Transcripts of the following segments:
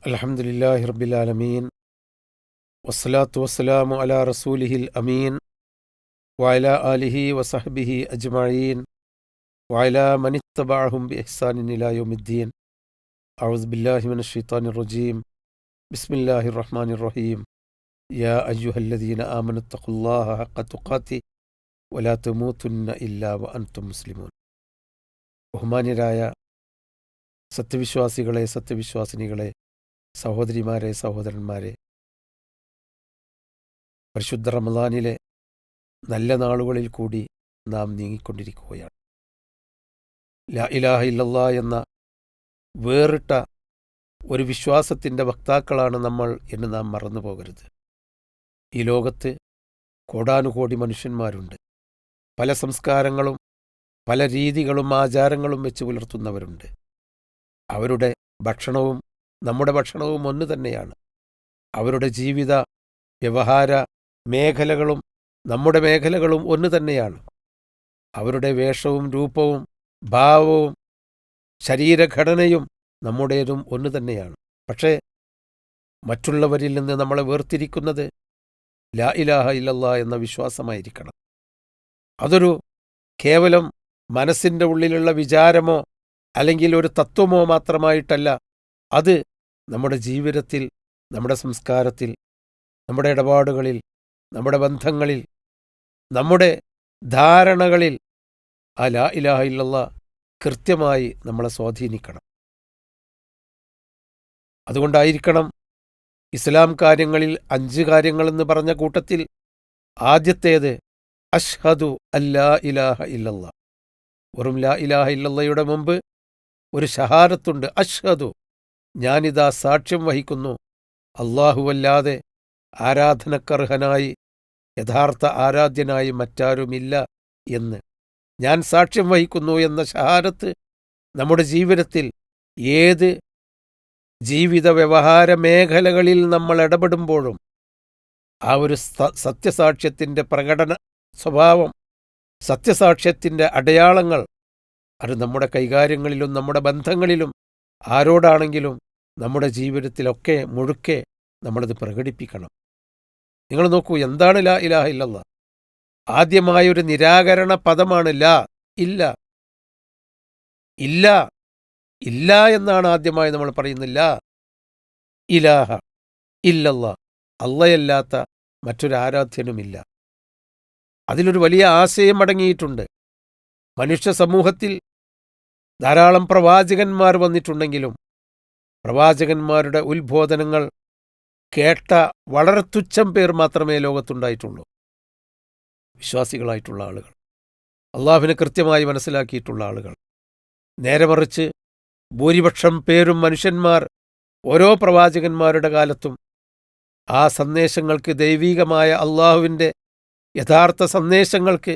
അൽഹംദുലില്ലാഹി റബ്ബിൽ ആലമീൻ വസ്സലാത്തു വസ്സലാമു അലാ റസൂലിഹിൽ അമീൻ വഅലാ ആലിഹി വസഹ്ബിഹി അജ്മഈൻ വഅലാ മനിത്തബഅഹും ബിഇഹ്സാനിൻ ഇലാ യൗമിദ്ദീൻ. അഊദു ബില്ലാഹി മിനശ് ശൈത്വാനിർ റജീം. ബിസ്മില്ലാഹിർ റഹ്മാനിർ റഹീം. യാ അയ്യുഹല്ലദീന ആമനുത്തഖുല്ലാഹ ഹഖ്ക തുഖാതിഹി വലാ തമൂതുന്ന ഇല്ലാ വഅൻതും മുസ്ലിമൂൻ. ബഹുമാന്യരായ സത്യവിശ്വാസികളെ, സത്യവിശ്വാസിനികളെ, സഹോദരിമാരെ, സഹോദരന്മാരെ, പരിശുദ്ധ റമദാനിലെ നല്ല നാളുകളിൽ കൂടി നാം നീങ്ങിക്കൊണ്ടിരിക്കുകയാണ്. ലാ ഇലാഹ ഇല്ലല്ലാഹ് എന്ന വേറിട്ട ഒരു വിശ്വാസത്തിൻ്റെ വക്താക്കളാണ് നമ്മൾ എന്ന് നാം മറന്നു പോകരുത്. ഈ ലോകത്ത് കോടാനുകോടി മനുഷ്യന്മാരുണ്ട്. പല സംസ്കാരങ്ങളും പല രീതികളും ആചാരങ്ങളും വെച്ച് പുലർത്തുന്നവരുണ്ട്. അവരുടെ ഭക്ഷണവും നമ്മുടെ ഭക്ഷണവും ഒന്ന് തന്നെയാണ്. അവരുടെ ജീവിത വ്യവഹാര മേഖലകളും നമ്മുടെ മേഖലകളും ഒന്ന് തന്നെയാണ്. അവരുടെ വേഷവും രൂപവും ഭാവവും ശരീരഘടനയും നമ്മുടേതും ഒന്ന് തന്നെയാണ്. പക്ഷേ മറ്റുള്ളവരിൽ നിന്ന് നമ്മളെ വേർതിരിക്കുന്നത് ലാ ഇലാഹ ഇല്ലല്ലാഹ് എന്ന വിശ്വാസമായിരിക്കണം. അതൊരു കേവലം മനസ്സിൻ്റെ ഉള്ളിലുള്ള വിചാരമോ അല്ലെങ്കിൽ ഒരു തത്വമോ മാത്രമായിട്ടല്ല, അത് നമ്മുടെ ജീവിതത്തിൽ, നമ്മുടെ സംസ്കാരത്തിൽ, നമ്മുടെ ഇടപാടുകളിൽ, നമ്മുടെ ബന്ധങ്ങളിൽ, നമ്മുടെ ധാരണകളിൽ ആ ലാ ഇലാഹ ഇല്ലല്ലാഹ് കൃത്യമായി നമ്മളെ സ്വാധീനിക്കണം. അതുകൊണ്ടായിരിക്കണം ഇസ്ലാം കാര്യങ്ങളിൽ 5 കാര്യങ്ങളെന്ന് പറഞ്ഞ കൂട്ടത്തിൽ ആദ്യത്തേത് അഷ്ഹദു അല്ലാ ഇലാഹ ഇല്ലല്ലാഹ്. വെറും ലാ ഇലാഹ ഇല്ലല്ലാഹയുടെ മുമ്പ് ഒരു ഷഹാദത്തുണ്ട്. അഷ്ഹദു, ഞാനിതാ സാക്ഷ്യം വഹിക്കുന്നു, അല്ലാഹുവല്ലാതെ ആരാധനക്കർഹനായി, യഥാർത്ഥ ആരാധ്യനായി മറ്റാരുമില്ല എന്ന് ഞാൻ സാക്ഷ്യം വഹിക്കുന്നു എന്ന ഷഹാദത്ത് നമ്മുടെ ജീവിതത്തിൽ ഏത് ജീവിത വ്യവഹാര മേഖലകളിൽ നമ്മൾ ഇടപെടുമ്പോഴും ആ ഒരു സത്യസാക്ഷ്യത്തിൻ്റെ പ്രകടന സ്വഭാവം, സത്യസാക്ഷ്യത്തിൻ്റെ അടയാളങ്ങൾ അത് നമ്മുടെ കൈകാര്യങ്ങളിലും നമ്മുടെ ബന്ധങ്ങളിലും ആരോടാണെങ്കിലും നമ്മുടെ ജീവിതത്തിലൊക്കെ മുഴുക്കെ നമ്മളത് പ്രകടിപ്പിക്കണം. നിങ്ങൾ നോക്കൂ, എന്താണ് ലാ ഇലാഹ ഇല്ലല്ലാഹ്? ആദ്യമായൊരു നിരാകരണ പദമാണ് ലാ. ഇല്ല, ഇല്ല, ഇല്ല എന്നാണ് ആദ്യമായി നമ്മൾ പറയുന്നത്. ലാ ഇലാഹ ഇല്ലല്ലാഹ്, അള്ളയല്ലാത്ത മറ്റൊരാരാധ്യനുമില്ല. അതിലൊരു വലിയ ആശയം അടങ്ങിയിട്ടുണ്ട്. മനുഷ്യ സമൂഹത്തിൽ ധാരാളം പ്രവാചകന്മാർ വന്നിട്ടുണ്ടെങ്കിലും പ്രവാചകന്മാരുടെ ഉത്ബോധനങ്ങൾ കേട്ട വളരെ തുച്ഛം പേർ മാത്രമേ ലോകത്തുണ്ടായിട്ടുള്ളൂ. വിശ്വാസികളായിട്ടുള്ള ആളുകൾ, അള്ളാഹുവിനെ കൃത്യമായി മനസ്സിലാക്കിയിട്ടുള്ള ആളുകൾ. നേരെ മറിച്ച് ഭൂരിപക്ഷം പേരും മനുഷ്യന്മാർ ഓരോ പ്രവാചകന്മാരുടെ കാലത്തും ആ സന്ദേശങ്ങൾക്ക്, ദൈവീകമായ അള്ളാഹുവിൻ്റെ യഥാർത്ഥ സന്ദേശങ്ങൾക്ക്,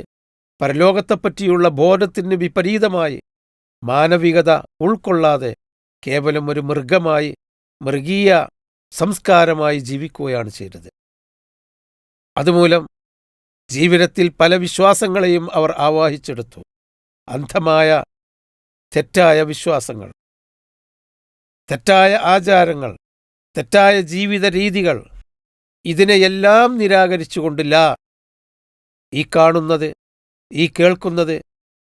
പരലോകത്തെപ്പറ്റിയുള്ള ബോധത്തിന് വിപരീതമായി മാനവികത ഉൾക്കൊള്ളാതെ കേവലം ഒരു മൃഗമായി, മൃഗീയ സംസ്കാരമായി ജീവിക്കുകയാണ് ചെയ്തത്. അതുമൂലം ജീവിതത്തിൽ പല വിശ്വാസങ്ങളെയും അവർ ആവാഹിച്ചെടുത്തു. അന്ധമായ തെറ്റായ വിശ്വാസങ്ങൾ, തെറ്റായ ആചാരങ്ങൾ, തെറ്റായ ജീവിത രീതികൾ, ഇതിനെയെല്ലാം നിരാകരിച്ചുകൊണ്ട് ലാ, ഈ കാണുന്നത്, ഈ കേൾക്കുന്നത്,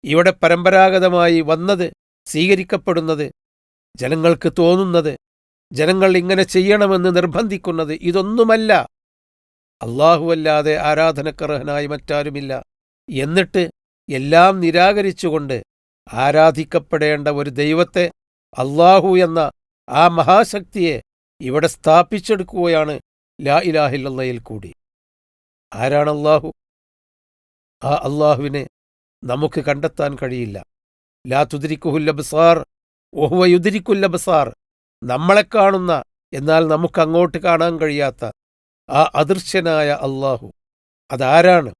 ഇവിടെ പരമ്പരാഗതമായി വന്നത്, സ്വീകരിക്കപ്പെടുന്നത്, ജനങ്ങൾക്ക് തോന്നുന്നത്, ജനങ്ങൾ ഇങ്ങനെ ചെയ്യണമെന്ന് നിർബന്ധിക്കുന്നത്, ഇതൊന്നുമല്ല, അല്ലാഹുവല്ലാതെ ആരാധനക്കർഹനായി മറ്റാരുമില്ല, എന്നിട്ട് എല്ലാം നിരാകരിച്ചുകൊണ്ട് ആരാധിക്കപ്പെടേണ്ട ഒരു ദൈവത്തെ, അല്ലാഹു എന്ന ആ മഹാശക്തിയെ ഇവിടെ സ്ഥാപിച്ചെടുക്കുകയാണ് ലാ ഇലാഹ ഇല്ലല്ലാഹയിൽ കൂടി. ആരാണ് അല്ലാഹു? ആ അല്ലാഹുവിനെ നമുക്ക് കണ്ടെത്താൻ കഴിയില്ല. ലാ തുദ്രിക്കുഹുൽ അബ്സാർ വഹുവ യുദ്രിക്കുൽ അബ്സാർ. നമ്മളെ കാണുന്ന, എന്നാൽ നമുക്കങ്ങോട്ട് കാണാൻ കഴിയാത്ത ആ അദൃശ്യനായ അല്ലാഹു, അതാരാണ്?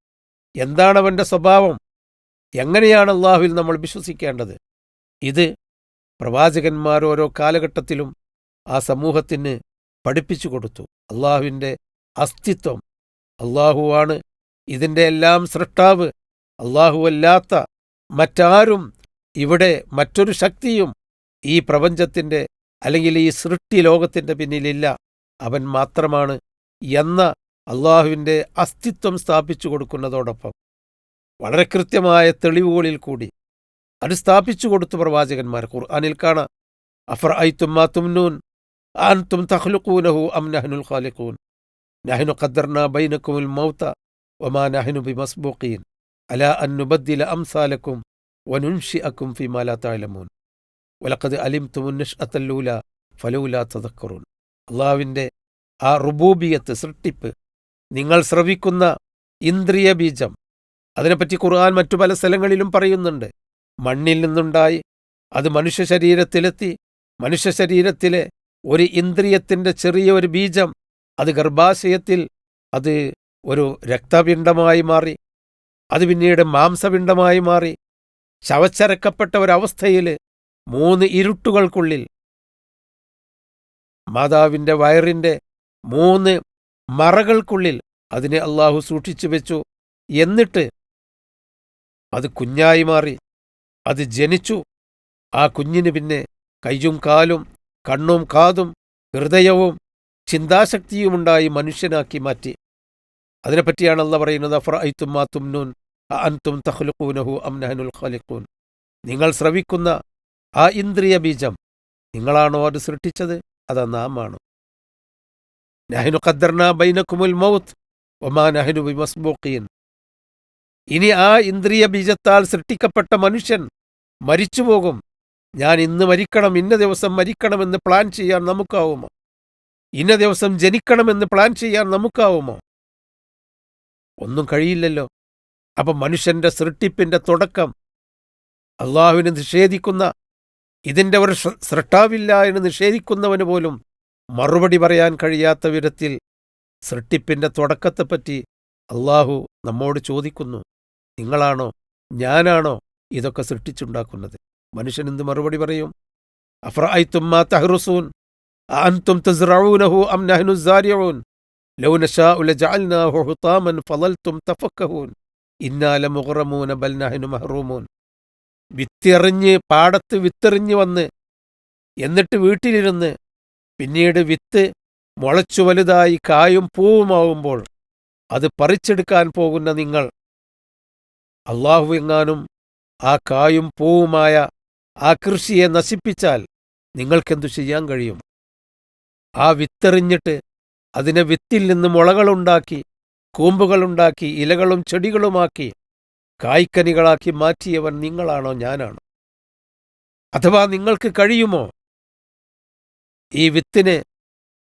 എന്താണ് അവൻ്റെ സ്വഭാവം? എങ്ങനെയാണ് അല്ലാഹുവിൽ നമ്മൾ വിശ്വസിക്കേണ്ടത്? ഇത് പ്രവാചകന്മാർ ഓരോ കാലഘട്ടത്തിലും ആ സമൂഹത്തിന് പഠിപ്പിച്ചു കൊടുത്തു. അല്ലാഹുവിൻ്റെ അസ്തിത്വം, അല്ലാഹുവാണ് ഇതിൻ്റെ എല്ലാം സൃഷ്ടാവ്, അല്ലാഹുവല്ലാത്ത മറ്റാരും, ഇവിടെ മറ്റൊരു ശക്തിയും ഈ പ്രപഞ്ചത്തിൻ്റെ അല്ലെങ്കിൽ ഈ സൃഷ്ടി ലോകത്തിൻ്റെ പിന്നിലില്ല, അവൻ മാത്രമാണ് എന്ന അള്ളാഹുവിൻ്റെ അസ്തിത്വം സ്ഥാപിച്ചു കൊടുക്കുന്നതോടൊപ്പം വളരെ കൃത്യമായ തെളിവുകളിൽ കൂടി അത് സ്ഥാപിച്ചു കൊടുത്തു പ്രവാചകന്മാർ. ഖുർആനിൽ കാണാം, അഫറഅയ്തും മാ തുംനൂൻ അഅൻതും തഖ്ലുഖൂനഹു അം നഹ്നുൽ ഖാലിഖൂൻ നഹ്നു ഖദ്ദർനാ ബൈനകുമുൽ മൗത വമാ നഹ്നു ബിമസ്ബൂഖീൻ അലാ അൻ നുബദ്ദില അംസാലക്കും വനുൻശിഅക്കും ഫീമാ ലാ തഅലമൂൻ വലഖദ് അലിംതുമുൻ നശ്അത്തൽ ഊലാ ഫലൗലാ തദക്കറൂൻ. അള്ളാഹുവിൻ്റെ ആ റുബൂബിയത്ത്, സൃഷ്ടിപ്പ്, നിങ്ങൾ ശ്രവിക്കുന്ന ഇന്ദ്രിയ ബീജം, അതിനെപ്പറ്റി ഖുർആൻ മറ്റു പല സ്ഥലങ്ങളിലും പറയുന്നുണ്ട്. മണ്ണിൽ നിന്നുണ്ടായി അത് മനുഷ്യ ശരീരത്തിലെത്തി, മനുഷ്യ ശരീരത്തിലെ ഒരു ഇന്ദ്രിയത്തിൻ്റെ ചെറിയ ഒരു ബീജം അത് ഗർഭാശയത്തിൽ അത് ഒരു രക്തപിണ്ഡമായി മാറി, അത് പിന്നീട് മാംസപിണ്ഡമായി മാറി, ചവച്ചരക്കപ്പെട്ട ഒരവസ്ഥയിൽ 3 ഇരുട്ടുകൾക്കുള്ളിൽ മാതാവിൻ്റെ വയറിൻ്റെ 3 മറകൾക്കുള്ളിൽ അതിനെ അള്ളാഹു സൂക്ഷിച്ചു വെച്ചു. എന്നിട്ട് അത് കുഞ്ഞായി മാറി, അത് ജനിച്ചു. ആ കുഞ്ഞിന് പിന്നെ കൈയും കാലും കണ്ണും കാതും ഹൃദയവും ചിന്താശക്തിയുമുണ്ടായി മനുഷ്യനാക്കി മാറ്റി. അതിനെപ്പറ്റിയാണ് അള്ളാഹ് പറയുന്നത്, അഫറഅയ്തും മാ തുംനൂൻ അഅൻതും തഖ്ലുഖൂനഹു അം നഹ്നുൽ ഖാലിഖൂൻ. നിങ്ങൾ ശ്രവിക്കുന്ന ആ ഇന്ദ്രിയ ബീജം നിങ്ങളാണോ അത് സൃഷ്ടിച്ചത്, അതാ നാം ആണോ? നഹ്നു ഖദ്ദർനാ ബൈനകുമുൽ മൗത്ത് വമാ നഹ്നു ബിമസ്ബൂഖീൻ. ഇനി ആ ഇന്ദ്രിയ ബീജത്താൽ സൃഷ്ടിക്കപ്പെട്ട മനുഷ്യൻ മരിച്ചുപോകും. ഞാൻ ഇന്ന് മരിക്കണം, ഇന്ന ദിവസം മരിക്കണമെന്ന് പ്ലാൻ ചെയ്യാൻ നമുക്കാവുമോ? ഇന്ന ദിവസം ജനിക്കണമെന്ന് പ്ലാൻ ചെയ്യാൻ നമുക്കാവുമോ? ഒന്നും കഴിയില്ലല്ലോ. അപ്പം മനുഷ്യന്റെ സൃഷ്ടിപ്പിന്റെ തുടക്കം അള്ളാഹുവിനെ നിഷേധിക്കുന്ന, ഇതിൻ്റെ ഒരു സൃഷ്ടാവില്ല എന്ന് നിഷേധിക്കുന്നവന് പോലും മറുപടി പറയാൻ കഴിയാത്ത വിധത്തിൽ സൃഷ്ടിപ്പിന്റെ തുടക്കത്തെപ്പറ്റി അള്ളാഹു നമ്മോട് ചോദിക്കുന്നു, നിങ്ങളാണോ ഞാനാണോ ഇതൊക്കെ സൃഷ്ടിച്ചുണ്ടാക്കുന്നത്? മനുഷ്യൻ എന്ത് മറുപടി പറയും? അഫറഅയ്തും മാ തഹ്റുസൂൻ അഅൻതും തസ്റഊനഹു അം നഹ്നു സാരിഊൻ ലൗ നശാഉ ലജഅൽനാഹു ഹുതാമൻ ഫളൽതും തഫക്കഹൂൻ ഇന്നാ ലമുഗ്റമൂന ബൽ നഹ്നു മഹ്റൂമൂൻ. വിത്തെറിഞ്ഞ് പാടത്ത് വിത്തെറിഞ്ഞ് വന്ന് എന്നിട്ട് വീട്ടിലിരുന്ന് പിന്നീട് വിത്ത് മുളച്ചു വലുതായി കായും പൂവുമാവുമ്പോൾ അത് പറിച്ചെടുക്കാൻ പോകുന്ന നിങ്ങൾ, അള്ളാഹു എങ്ങാനും ആ കായും പൂവുമായ ആ കൃഷിയെ നശിപ്പിച്ചാൽ നിങ്ങൾക്കെന്തു ചെയ്യാൻ കഴിയും? ആ വിത്തെറിഞ്ഞിട്ട് അതിനെ വിത്തിൽ നിന്ന് മുളകളുണ്ടാക്കി, കൂമ്പുകളുണ്ടാക്കി, ഇലകളും ചെടികളുമാക്കി കായ്ക്കനികളാക്കി മാറ്റിയവൻ നിങ്ങളാണോ ഞാനാണോ? അഥവാ നിങ്ങൾക്ക് കഴിയുമോ ഈ വിത്തിനെ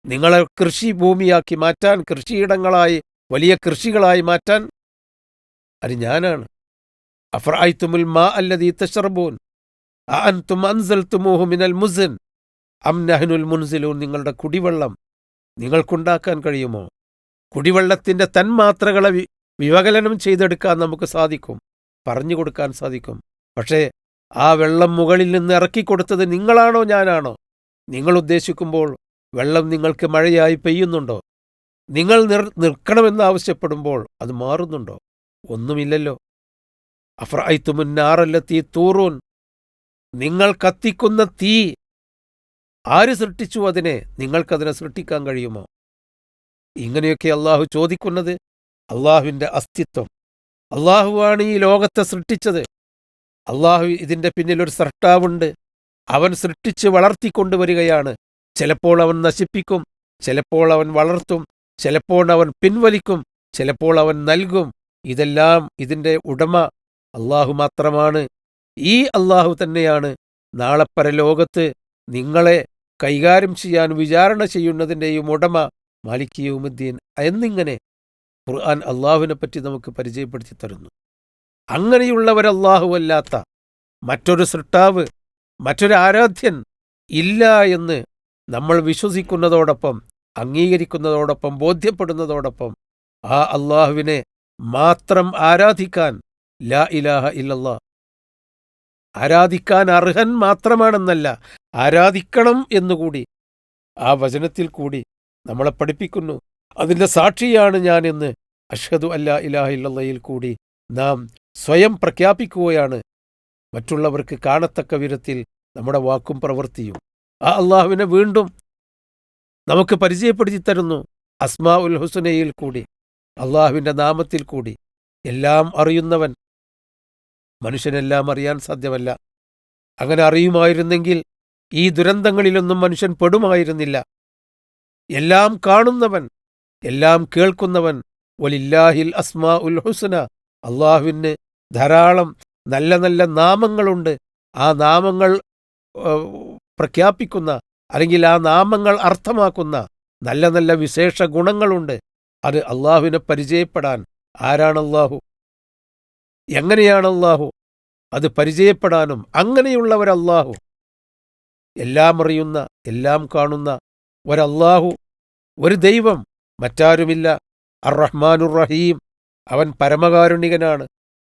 നിങ്ങളെ കൃഷിഭൂമിയാക്കി മാറ്റാൻ, കൃഷിയിടങ്ങളായി വലിയ കൃഷികളായി മാറ്റാൻ? അത് ഞാനാണ്. അഫറഅയ്തുമുൽ മാ അല്ലദീ തശ്റബൂൻ അഅൻതും അൻസൽതുമൂഹു മിനൽ മുസ്ൻ അം നഹ്നുൽ മുൻസിലൂൻ. നിങ്ങളുടെ കുടിവെള്ളം നിങ്ങൾക്കുണ്ടാക്കാൻ കഴിയുമോ? കുടിവെള്ളത്തിൻ്റെ തന്മാത്രകളെ വിവകലനം ചെയ്തെടുക്കാൻ നമുക്ക് സാധിക്കും, പറഞ്ഞു കൊടുക്കാൻ സാധിക്കും. പക്ഷേ ആ വെള്ളം മുകളിൽ നിന്ന് ഇറക്കിക്കൊടുത്തത് നിങ്ങളാണോ ഞാനാണോ? നിങ്ങൾ ഉദ്ദേശിക്കുമ്പോൾ വെള്ളം നിങ്ങൾക്ക് മഴയായി പെയ്യുന്നുണ്ടോ? നിങ്ങൾ നിൽക്കണമെന്ന് ആവശ്യപ്പെടുമ്പോൾ അത് മാറുന്നുണ്ടോ? ഒന്നുമില്ലല്ലോ. അഫറഅയ്തുമുൻ നാറല്ലതീ തൂറൂൻ. നിങ്ങൾ കത്തിക്കുന്ന തീ ആര് സൃഷ്ടിച്ചു? അതിനെ നിങ്ങൾക്കതിനെ സൃഷ്ടിക്കാൻ കഴിയുമോ? ഇങ്ങനെയൊക്കെ അള്ളാഹു ചോദിക്കുന്നത് അള്ളാഹുവിൻ്റെ അസ്തിത്വം. അള്ളാഹുവാണ് ഈ ലോകത്തെ സൃഷ്ടിച്ചത്. അള്ളാഹു ഇതിൻ്റെ പിന്നിലൊരു സൃഷ്ടാവുണ്ട്. അവൻ സൃഷ്ടിച്ച് വളർത്തിക്കൊണ്ടുവരികയാണ്. ചിലപ്പോൾ അവൻ നശിപ്പിക്കും, ചിലപ്പോൾ അവൻ വളർത്തും, ചിലപ്പോൾ അവൻ പിൻവലിക്കും, ചിലപ്പോൾ അവൻ നൽകും. ഇതെല്ലാം ഇതിൻ്റെ ഉടമ അള്ളാഹു മാത്രമാണ്. ഈ അള്ളാഹു തന്നെയാണ് നാളെ പരലോകത്ത് നിങ്ങളെ കൈകാര്യം ചെയ്യാൻ വിചാരണ ചെയ്യുന്നതിൻ്റെയും ഉടമ, മാലിക് യൗമുദ്ദീൻ എന്നിങ്ങനെ ഖുർആൻ അള്ളാഹുവിനെപ്പറ്റി നമുക്ക് പരിചയപ്പെടുത്തി തരുന്നു. അങ്ങനെയുള്ളവരല്ലാഹുവല്ലാത്ത മറ്റൊരു സൃഷ്ടാവ്, മറ്റൊരു ആരാധ്യൻ ഇല്ല എന്ന് നമ്മൾ വിശ്വസിക്കുന്നതോടൊപ്പം, അംഗീകരിക്കുന്നതോടൊപ്പം, ബോധ്യപ്പെടുന്നതോടൊപ്പം ആ അള്ളാഹുവിനെ മാത്രം ആരാധിക്കാൻ, ലാ ഇലാഹ ഇല്ലല്ലാഹ്, ആരാധിക്കാൻ അർഹൻ മാത്രമാണെന്നല്ല, ആരാധിക്കണം എന്നുകൂടി ആ വചനത്തിൽ കൂടി നമ്മളെ പഠിപ്പിക്കുന്നു. അതിൻ്റെ സാക്ഷിയാണ് ഞാൻ എന്ന് അഷ്ഹദു അല്ലാ ഇലാഹ ഇല്ലല്ലാഹയിൽ കൂടി നാം സ്വയം പ്രഖ്യാപിക്കുകയാണ്. മറ്റുള്ളവർക്ക് കാണത്തക്ക വിധത്തിൽ നമ്മുടെ വാക്കും പ്രവൃത്തിയും. ആ അള്ളാഹുവിനെ വീണ്ടും നമുക്ക് പരിചയപ്പെടുത്തി തരുന്നു. അസ്മാ ഉൽ ഹുസ്നയിൽ കൂടി, അള്ളാഹുവിൻ്റെ നാമത്തിൽ കൂടി. എല്ലാം അറിയുന്നവൻ. മനുഷ്യനെല്ലാം അറിയാൻ സാധ്യമല്ല. അങ്ങനെ അറിയുമായിരുന്നെങ്കിൽ ഈ ദുരന്തങ്ങളിലൊന്നും മനുഷ്യൻ പെടുമായിരുന്നില്ല. എല്ലാം കാണുന്നവൻ, എല്ലാം കേൾക്കുന്നവൻ. വലില്ലാഹിൽ അസ്മാ ഉൽ ഹുസ്ന, അള്ളാഹുവിന് ധാരാളം നല്ല നല്ല നാമങ്ങളുണ്ട്. ആ നാമങ്ങൾ പ്രഖ്യാപിക്കുന്ന, അല്ലെങ്കിൽ ആ നാമങ്ങൾ അർത്ഥമാക്കുന്ന നല്ല നല്ല വിശേഷ ഗുണങ്ങളുണ്ട്. അത് അള്ളാഹുവിനെ പരിചയപ്പെടാൻ ആരാണ് അള്ളാഹു, എങ്ങനെയാണ് അള്ളാഹു, അത് പരിചയപ്പെടാനും അങ്ങനെയുള്ളവരല്ലാഹു, എല്ലാം അറിയുന്ന, എല്ലാം കാണുന്ന ഒരല്ലാഹു, ഒരു ദൈവം, മറ്റാരുമില്ല. അർ റഹ്മാനുർ റഹീം, അവൻ പരമകാരുണികനാണ്.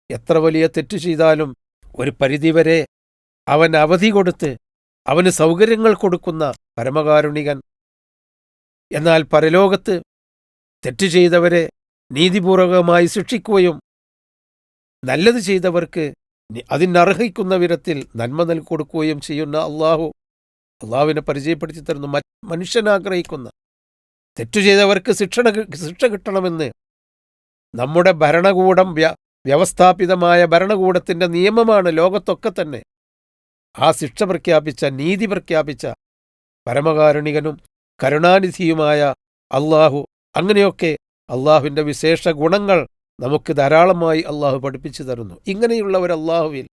എത്ര വലിയ തെറ്റു ചെയ്താലും ഒരു പരിധിവരെ അവൻ അവധി കൊടുത്ത് അവന് സൗകര്യങ്ങൾ കൊടുക്കുന്ന പരമകാരുണികൻ. എന്നാൽ പരലോകത്ത് തെറ്റു ചെയ്തവരെ നീതിപൂർവകമായി ശിക്ഷിക്കുകയും നല്ലത് ചെയ്തവർക്ക് അതിനർഹിക്കുന്ന വിധത്തിൽ നന്മ നൽകിക്കൊടുക്കുകയും ചെയ്യുന്ന അള്ളാഹു, അള്ളാഹുവിനെ പരിചയപ്പെടുത്തി തരുന്നു. മനുഷ്യനാഗ്രഹിക്കുന്ന തെറ്റു ചെയ്തവർക്ക് ശിക്ഷ കിട്ടണമെന്ന് നമ്മുടെ ഭരണകൂടം, വ്യവസ്ഥാപിതമായ ഭരണകൂടത്തിൻ്റെ നിയമമാണ് ലോകത്തൊക്കെ തന്നെ. ആ ശിക്ഷ പ്രഖ്യാപിച്ച, നീതി പ്രഖ്യാപിച്ച പരമകാരുണികനും കരുണാനിധിയുമായ അള്ളാഹു. അങ്ങനെയൊക്കെ അള്ളാഹുവിൻ്റെ വിശേഷ ഗുണങ്ങൾ നമുക്ക് ധാരാളമായി അള്ളാഹു പഠിപ്പിച്ചു തരുന്നു. ഇങ്ങനെയുള്ളവർ അള്ളാഹുവിൽ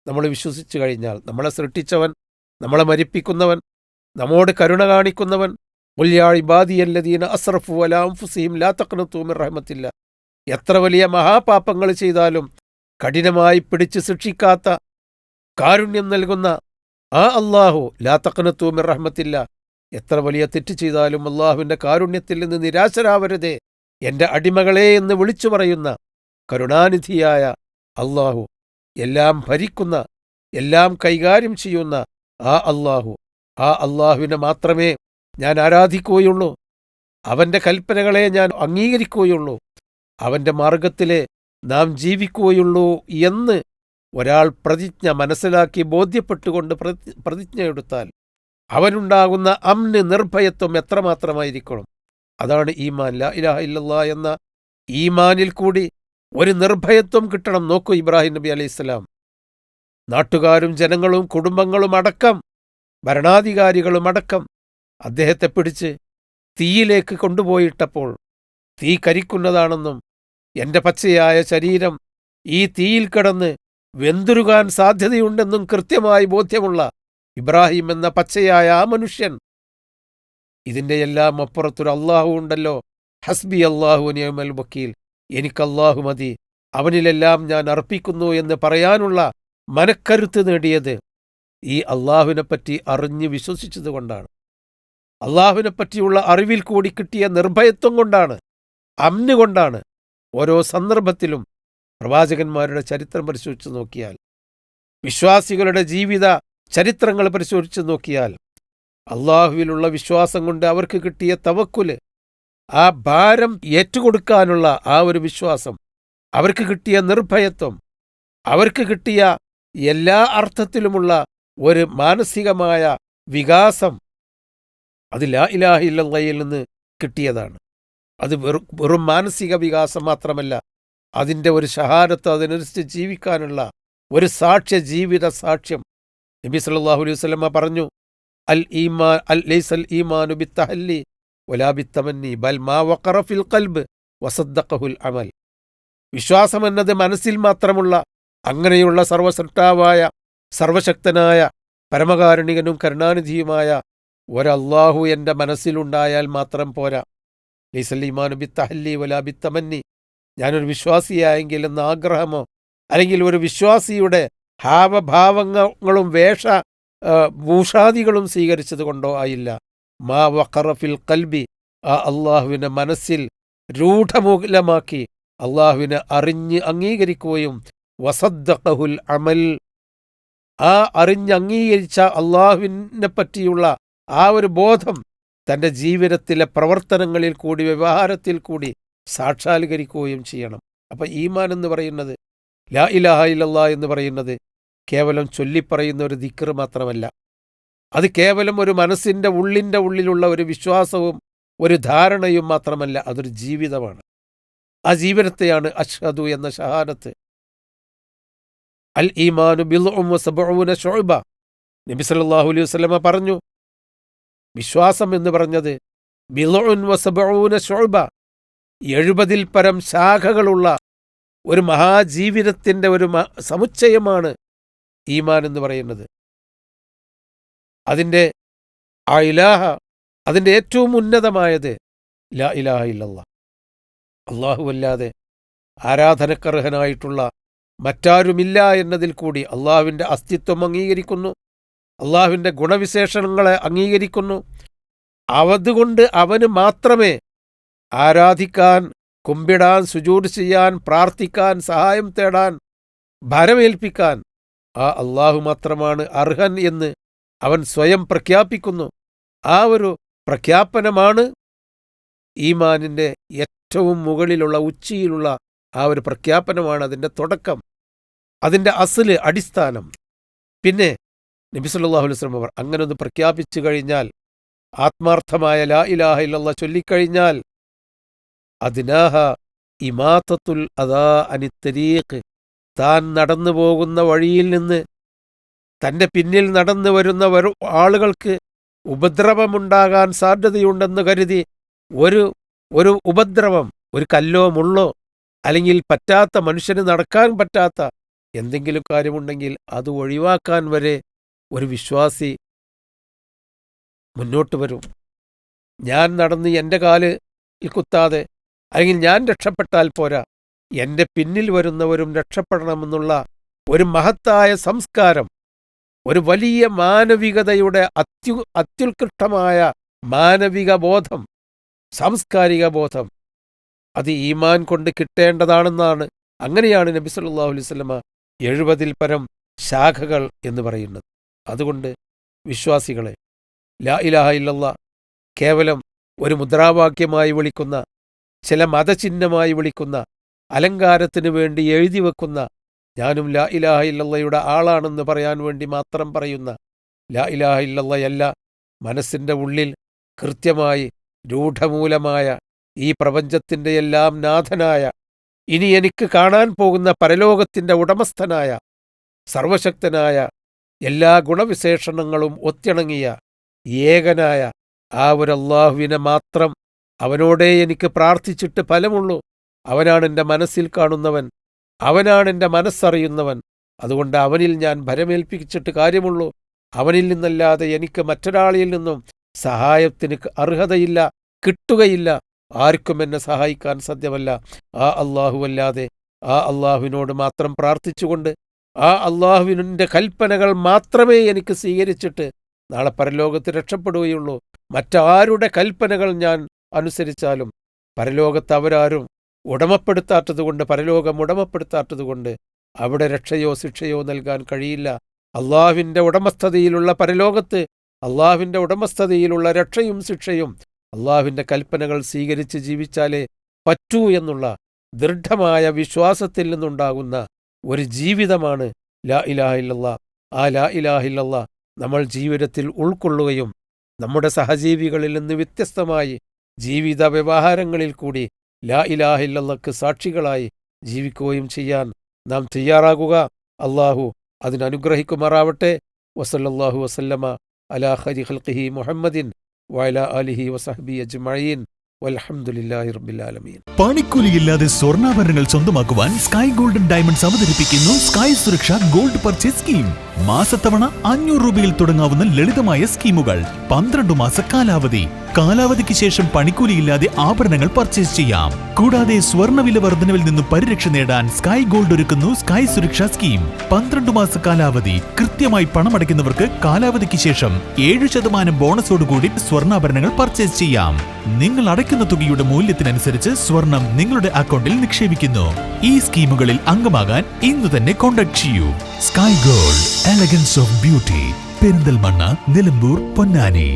നമ്മൾ വിശ്വസിച്ചു കഴിഞ്ഞാൽ, നമ്മളെ സൃഷ്ടിച്ചവൻ, നമ്മളെ മരിപ്പിക്കുന്നവൻ, നമ്മോട് കരുണ കാണിക്കുന്നവൻ, ഖുൽ യാ ഇബാദിയല്ലദീന അസ്റഫു അലാ അൻഫുസിഹിം ലാ തഖ്നതു മിർ റഹ്മത്തില്ലാ, എത്ര വലിയ മഹാപാപങ്ങൾ ചെയ്താലും കഠിനമായി പിടിച്ച് ശിക്ഷിക്കാത്ത, കാരുണ്യം നൽകുന്ന ആ അള്ളാഹു, ലാ തഖ്നതു മിർ റഹ്മത്തില്ലാ, എത്ര വലിയ തെറ്റ് ചെയ്താലും അള്ളാഹുവിൻ്റെ കാരുണ്യത്തിൽ നിന്ന് നിരാശരാവരുതേ എൻ്റെ അടിമകളെ എന്ന് വിളിച്ചു പറയുന്ന കരുണാനിധിയായ അള്ളാഹു, എല്ലാം ഭരിക്കുന്ന, എല്ലാം കൈകാര്യം ചെയ്യുന്ന ആ അള്ളാഹു, ആ അള്ളാഹുവിനെ മാത്രമേ ഞാൻ ആരാധിക്കുകയുള്ളൂ. അവൻ്റെ കൽപ്പനകളെ ഞാൻ അംഗീകരിക്കുകയുള്ളൂ. അവൻ്റെ മാർഗത്തിലെ നാം ജീവിക്കുകയുള്ളൂ എന്ന് ഒരാൾ പ്രതിജ്ഞ മനസ്സിലാക്കി ബോധ്യപ്പെട്ടുകൊണ്ട് പ്രതിജ്ഞയെടുത്താൽ അവനുണ്ടാകുന്ന അമ്ന്, നിർഭയത്വം എത്രമാത്രമായിരിക്കണം. അതാണ് ഈമാൻ. ലാ ഇലാഹ ഇല്ലല്ലാ എന്ന ഈമാനിൽ കൂടി ഒരു നിർഭയത്വം കിട്ടണം. നോക്കൂ, ഇബ്രാഹിം നബി അലൈഹിസ്സലാം നാട്ടുകാരും ജനങ്ങളും കുടുംബങ്ങളും അടക്കം, ഭരണാധികാരികളും അടക്കം അദ്ദേഹത്തെ പിടിച്ച് തീയിലേക്ക് കൊണ്ടുപോയിട്ടപ്പോൾ തീ കരിക്കുന്നതാണെന്നും എൻ്റെ പച്ചയായ ശരീരം ഈ തീയിൽ കിടന്ന് വെന്തുരുകാൻ സാധ്യതയുണ്ടെന്നും കൃത്യമായി ബോധ്യമുള്ള ഇബ്രാഹിം എന്ന പച്ചയായ ആ മനുഷ്യൻ, ഇതിൻ്റെ എല്ലാം അപ്പുറത്തൊരു അള്ളാഹു ഉണ്ടല്ലോ, ഹസ്ബി അല്ലാഹു നിഅമൽ വക്കീൽ, എനിക്കല്ലാഹു മതി, അവനിലെല്ലാം ഞാൻ അർപ്പിക്കുന്നു എന്ന് പറയാനുള്ള മനക്കരുത്ത് നേടിയത് ഈ അള്ളാഹുവിനെപ്പറ്റി അറിഞ്ഞ് വിശ്വസിച്ചതുകൊണ്ടാണ്. അള്ളാഹുവിനെപ്പറ്റിയുള്ള അറിവിൽ കൂടി കിട്ടിയ നിർഭയത്വം കൊണ്ടാണ്, അമ്ന് കൊണ്ടാണ്. ഓരോ സന്ദർഭത്തിലും പ്രവാചകന്മാരുടെ ചരിത്രം പരിശോധിച്ച് നോക്കിയാൽ, വിശ്വാസികളുടെ ജീവിത ചരിത്രങ്ങൾ പരിശോധിച്ച് നോക്കിയാൽ, അള്ളാഹുവിലുള്ള വിശ്വാസം കൊണ്ട് അവർക്ക് കിട്ടിയ തവക്കുല്, ആ ഭാരം ഏറ്റുകൊടുക്കാനുള്ള ആ ഒരു വിശ്വാസം, അവർക്ക് കിട്ടിയ നിർഭയത്വം, അവർക്ക് കിട്ടിയ എല്ലാ അർത്ഥത്തിലുമുള്ള ഒരു മാനസികമായ വികാസം, അത് ലാ ഇലാഹ ഇല്ലല്ലാഹയിൽ നിന്ന് കിട്ടിയതാണ്. അത് വെറും മാനസിക വികാസം മാത്രമല്ല, അതിൻ്റെ ഒരു ഷഹാദത്ത്, അതിനനുസരിച്ച് ജീവിക്കാനുള്ള ഒരു സാക്ഷ്യ ജീവിത സാക്ഷ്യം. നബി സല്ലല്ലാഹു അലൈഹി വസല്ലമ പറഞ്ഞു, ലൈസൽ ഈമാനു ബിത്തഹല്ലി വലാ ബിത്തമന്നി ബൽ മാ വഖറ ഫിൽ ഖൽബ് വസദ്ദഖഹുൽ അമൽ. വിശ്വാസം എന്നത് മനസ്സിൽ മാത്രമുള്ള, അങ്ങനെയുള്ള സർവസൃഷ്ടാവായ, സർവശക്തനായ, പരമകാരുണികനും കരുണാനിധിയുമായ ഒരല്ലാഹു എൻ്റെ മനസ്സിലുണ്ടായാൽ മാത്രം പോരാ. ലൈസൽ ഈമാനു ബിത്തഹല്ലി വലാ ബിത്തമന്നി, ഞാനൊരു വിശ്വാസിയായെങ്കിൽ എന്ന ആഗ്രഹമോ, അല്ലെങ്കിൽ ഒരു വിശ്വാസിയുടെ ഹാവഭാവങ്ങളും ഭൂഷാദികളും സ്വീകരിച്ചത് കൊണ്ടോ ആയില്ല. മാ വഖറ ഫിൽ ഖൽബി, ആ അള്ളാഹുവിനെ മനസ്സിൽ രൂഢമൂലമാക്കി അള്ളാഹുവിനെ അറിഞ്ഞ് അംഗീകരിക്കുകയും വസദ്ദഖഹുൽ അമൽ, ആ അറിഞ്ഞ് അംഗീകരിച്ച അള്ളാഹുവിനെ പറ്റിയുള്ള ആ ഒരു ബോധം തൻ്റെ ജീവിതത്തിലെ പ്രവർത്തനങ്ങളിൽ കൂടി, വ്യവഹാരത്തിൽ കൂടി സാക്ഷാത്കരിക്കുകയും ചെയ്യണം. അപ്പം ഈമാൻ എന്ന് പറയുന്നത്, ലാ ഇലാഹ ഇല്ലല്ലാഹ് എന്ന് പറയുന്നത് കേവലം ചൊല്ലിപ്പറയുന്ന ഒരു ദിക്ർ മാത്രമല്ല. അത് കേവലം ഒരു മനസ്സിൻ്റെ ഉള്ളിലുള്ള ഒരു വിശ്വാസവും ഒരു ധാരണയും മാത്രമല്ല, അതൊരു ജീവിതമാണ്. ആ ജീവിതത്തെയാണ് അഷ്ഹദു എന്ന ഷഹാദത്ത്. അൽ ഈമാനു ബിദ്ഉൻ വസബ്ഊന ശുഅബ. നബി സല്ലല്ലാഹു അലൈഹി വസല്ലമ പറഞ്ഞു, വിശ്വാസം എന്ന് പറഞ്ഞത് ബിദ്ഉൻ വസബ്ഊന ശുഅബ, 70-ൽ പരം ശാഖകളുള്ള ഒരു മഹാജീവിതത്തിൻ്റെ ഒരു സമുച്ചയമാണ് ഈമാൻ എന്ന് പറയുന്നത്. അതിൻ്റെ ആ ഇലാഹ, അതിൻ്റെ ഏറ്റവും ഉന്നതമായത് ലാ ഇലാഹ ഇല്ലല്ലാഹ്, അല്ലാഹുവല്ലാതെ ആരാധനക്കർഹനായിട്ടുള്ള മറ്റാരുമില്ല എന്നതിൽ കൂടി അള്ളാഹുവിൻ്റെ അസ്തിത്വം അംഗീകരിക്കുന്നു, അള്ളാഹുവിൻ്റെ ഗുണവിശേഷണങ്ങളെ അംഗീകരിക്കുന്നു. അതുകൊണ്ട് അവന് മാത്രമേ ആരാധിക്കാൻ, കുമ്പിടാൻ, സുജൂദ് ചെയ്യാൻ, പ്രാർത്ഥിക്കാൻ, സഹായം തേടാൻ, ഭരമേൽപ്പിക്കാൻ ആ അള്ളാഹു മാത്രമാണ് അർഹൻ എന്ന് അവൻ സ്വയം പ്രഖ്യാപിക്കുന്നു. ആ ഒരു പ്രഖ്യാപനമാണ് ഈമാനിൻ്റെ ഏറ്റവും മുകളിലുള്ള ഉച്ചിയിലുള്ള ആ ഒരു പ്രഖ്യാപനമാണ് അതിൻ്റെ തുടക്കം, അതിൻ്റെ അസ്ല്, അടിസ്ഥാനം. പിന്നെ നബി സല്ലല്ലാഹു അലൈഹി വസല്ലം അവർ അങ്ങനെ ഒന്ന് പ്രഖ്യാപിച്ചു കഴിഞ്ഞാൽ, ആത്മാർത്ഥമായ ലാ ഇലാഹ ഇല്ലല്ലാഹ് ചൊല്ലിക്കഴിഞ്ഞാൽ, അദ്നാഹ ഇമാതത്തുൽ അദാ അനിത്തരീഖ്, താൻ നടന്നു പോകുന്ന വഴിയിൽ നിന്ന് തൻ്റെ പിന്നിൽ നടന്നു വരുന്ന ആളുകൾക്ക് ഉപദ്രവമുണ്ടാകാൻ സാധ്യതയുണ്ടെന്ന് കരുതി ഒരു ഉപദ്രവം, ഒരു കല്ലോ മുള്ളോ അല്ലെങ്കിൽ പറ്റാത്ത, മനുഷ്യന് നടക്കാൻ പറ്റാത്ത എന്തെങ്കിലും കാര്യമുണ്ടെങ്കിൽ അത് ഒഴിവാക്കാൻ വരെ ഒരു വിശ്വാസി മുന്നോട്ട് വരും. ഞാൻ നടന്ന് എൻ്റെ കാലിൽ കുത്താതെ, അല്ലെങ്കിൽ ഞാൻ രക്ഷപ്പെട്ടാൽ പോരാ, എൻ്റെ പിന്നിൽ വരുന്നവരും രക്ഷപ്പെടണമെന്നുള്ള ഒരു മഹത്തായ സംസ്കാരം, ഒരു വലിയ മാനവികതയുടെ അത്യുത്കൃഷ്ടമായ മാനവിക ബോധം, സാംസ്കാരിക ബോധം, അത് ഈമാൻ കൊണ്ട് കിട്ടേണ്ടതാണെന്നാണ്. അങ്ങനെയാണ് നബി സല്ലല്ലാഹു അലൈഹി വസല്ലമ 70-ൽ പരം ശാഖകൾ എന്ന് പറയുന്നത്. അതുകൊണ്ട് വിശ്വാസികളെ, ലാ ഇലാഹ ഇല്ലല്ലാഹ് കേവലം ഒരു മുദ്രാവാക്യമായി വിളിക്കുന്ന, ചില മതചിഹ്നമായി വിളിക്കുന്ന, അലങ്കാരത്തിന് വേണ്ടി എഴുതി വെക്കുന്ന, ഞാനും ലാ ഇലാഹ ഇല്ലല്ലാഹയുടെ ആളാണെന്ന് പറയാൻ വേണ്ടി മാത്രം പറയുന്ന ലാ ഇലാഹ ഇല്ലല്ലാഹയല്ല, മനസ്സിൻ്റെ ഉള്ളിൽ കൃത്യമായി രൂഢമൂലമായ ഈ പ്രപഞ്ചത്തിൻ്റെ എല്ലാം നാഥനായ, ഇനി എനിക്ക് കാണാൻ പോകുന്ന പരലോകത്തിൻ്റെ ഉടമസ്ഥനായ, സർവശക്തനായ, എല്ലാ ഗുണവിശേഷണങ്ങളും ഒത്തിണങ്ങിയ ഏകനായ ആ ഒരു അല്ലാഹുവിനെ മാത്രം, അവനോടേ എനിക്ക് പ്രാർത്ഥിച്ചിട്ട് ഫലമുള്ളൂ. അവനാണ് എൻ്റെ മനസ്സിൽ കാണുന്നവൻ, അവനാണ് എൻ്റെ മനസ്സറിയുന്നവൻ. അതുകൊണ്ട് അവനിൽ ഞാൻ ഭരമേൽപ്പിച്ചിട്ട് കാര്യമുള്ളൂ. അവനിൽ നിന്നല്ലാതെ എനിക്ക് മറ്റൊരാളിൽ നിന്നും സഹായത്തിന് അർഹതയില്ല, കിട്ടുകയില്ല. ആർക്കും എന്നെ സഹായിക്കാൻ സാധ്യമല്ല. ആ അല്ലാഹുവല്ലാതെ ആ അല്ലാഹുവിനോട് മാത്രം പ്രാർത്ഥിച്ചുകൊണ്ട് ആ അല്ലാഹുവിൻ്റെ കൽപ്പനകൾ മാത്രമേ എനിക്ക് സ്വീകരിച്ചിട്ട് നാളെ പരലോകത്ത് രക്ഷപ്പെടുകയുള്ളൂ. മറ്റാരുടെ കൽപ്പനകൾ ഞാൻ അനുസരിച്ചാലും പരലോകത്ത് അവരാരും ഉടമപ്പെടുത്താത്തതുകൊണ്ട്, പരലോകം ഉടമപ്പെടുത്താത്തതുകൊണ്ട് അവിടെ രക്ഷയോ ശിക്ഷയോ നൽകാൻ കഴിയില്ല. അള്ളാഹുവിൻ്റെ ഉടമസ്ഥതയിലുള്ള പരലോകത്ത്, അള്ളാഹുവിൻ്റെ ഉടമസ്ഥതയിലുള്ള രക്ഷയും ശിക്ഷയും അള്ളാഹുവിൻ്റെ കൽപ്പനകൾ സ്വീകരിച്ച് ജീവിച്ചാലേ പറ്റൂ എന്നുള്ള ദൃഢമായ വിശ്വാസത്തിൽ നിന്നുണ്ടാകുന്ന ഒരു ജീവിതമാണ് ലാ ഇലാഹ ഇല്ലല്ലാഹ്. ആ ലാ ഇലാഹ ഇല്ലല്ലാഹ് നമ്മൾ ജീവിതത്തിൽ ഉൾക്കൊള്ളുകയും നമ്മുടെ സഹജീവികളിൽ നിന്ന് വ്യത്യസ്തമായി ജീവിത വ്യവഹാരങ്ങളിൽ കൂടി ലാ ഇലാഹ ഇല്ലല്ലാഹ്ക്ക് സാക്ഷികളായി ജീവിക്കുകയും ചെയ്യാൻ നാം തയ്യാറാകുക. അള്ളാഹു അതിനനുഗ്രഹിക്കുമാറാവട്ടെ. വസല്ലല്ലാഹു വസല്ലമ അലാ ഖൈരി ഖൽഖിഹി മുഹമ്മദിൻ വഅലാ ആലിഹി വസഹ്ബിഹി അജ്മഈൻ വൽഹംദുലില്ലാഹി റബ്ബിൽ ആലമീൻ. പണിക്കൂലിയില്ലാതെ സ്വർണ്ണാഭരണങ്ങൾ സ്വന്തമാക്കുവാൻ സ്കൈ ഗോൾഡൻ ഡയമണ്ട്സ് അവതരിപ്പിക്കുന്നു സ്കൈ സുരക്ഷ ഗോൾഡ് പർച്ചേസ് സ്കീം. മാസത്തവണ 500 രൂപയിൽ തുടങ്ങാവുന്ന ലളിതമായ സ്കീമുകൾ. 12 മാസ കാലാവധി. കാലാവധിക്ക് ശേഷം പണിക്കൂലിയില്ലാതെ ആഭരണങ്ങൾ പർച്ചേസ് ചെയ്യാം. കൂടാതെ സ്വർണ്ണവില വർധനവിൽ നിന്നും പരിരക്ഷ നേടാൻ സ്കൈ ഗോൾഡ് ഒരുക്കുന്നു സ്കൈ സുരക്ഷ സ്കീം. 12 മാസ കാലാവധി. കൃത്യമായി പണമടയ്ക്കുന്നവർക്ക് കാലാവധിക്ക് ശേഷം 7% ബോണസോടുകൂടി സ്വർണ്ണാഭരണങ്ങൾ പർച്ചേസ് ചെയ്യാം. നിങ്ങൾ അടയ്ക്കുന്ന തുകയുടെ മൂല്യത്തിനനുസരിച്ച് സ്വർണം നിങ്ങളുടെ അക്കൗണ്ടിൽ നിക്ഷേപിക്കുന്നു. ഈ സ്കീമുകളിൽ അംഗമാകാൻ ഇന്ന് തന്നെ കോൺടാക്ട് ചെയ്യൂ. Sky gold, elegance of beauty, Perinthalmanna, Nilambur, Ponnani.